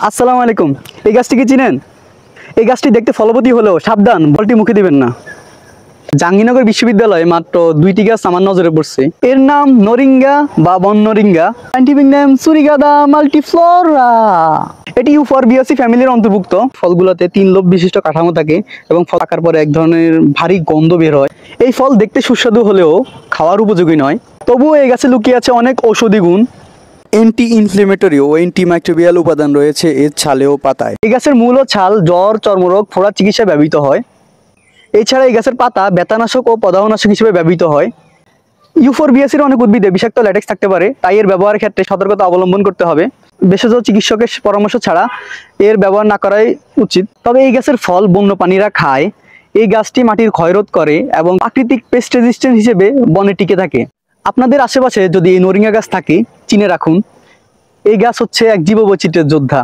আসসালামু আলাইকুম। এই গাছটি কি চিনেন? এই গাছটি দেখতে ফলবতী হলেও সাবধান, বলটি মুখে দিবেন না। জাহাঙ্গীরনগর বিশ্ববিদ্যালয়ে মাত্র 2টি গাছ আমার নজরে পড়ছে। এর নাম নরিঙ্গা বা বননরিঙ্গা, সাইন্টিফিক নেম সুরিগাদা মাল্টিফ্লোরা। এটি ইউফরবিয়াসি ফ্যামিলির অন্তর্ভুক্ত। ফলগুলোতে 3 লোব বিশিষ্ট কাঠামো থাকে এবং ফল পাকার পরে এক ধরনের ভারী গন্ধ বের হয়। এই ফল দেখতে সুস্বাদু হলেও খাওয়ার উপযোগী নয়। তবুও এই গাছে লুকিয়ে আছে অনেক ঔষধি গুণ। অ্যান্টি ইনফ্লেমেটরি ও অ্যান্টিমাইক্রোবিয়াল উপাদান রয়েছে এর ছালে ও পাতায়। এই গাছের মূল ও ছাল জ্বর, চর্মরোগ, ফোড়া চিকিৎসায় ব্যবহৃত হয়। এছাড়া এই গাছের পাতা ব্যথানাশক ও পদাহনাশক হিসেবে ব্যবহৃত হয়। ইউফোরবিয়াসির অনেক উদ্ভিদে বিষাক্ত ল্যাটেক্স থাকতে পারে, তাই এর ব্যবহারের ক্ষেত্রে সতর্কতা অবলম্বন করতে হবে। ভেষজ চিকিৎসকের পরামর্শ ছাড়া এর ব্যবহার না করাই উচিত। তবে এই গাছের ফল বন্যপ্রাণীরা খায়। এই গাছটি মাটির ক্ষয়রোধ করে এবং প্রাকৃতিক পেস্ট রেজিস্ট্যান্ট হিসেবে বনে টিকে থাকে। আপনাদের আশেপাশে যদি এই নরিঙ্গা গাছ থাকে, চিনে রাখুন, এই গাছ হচ্ছে এক জীববৈচিত্র্যের যোদ্ধা।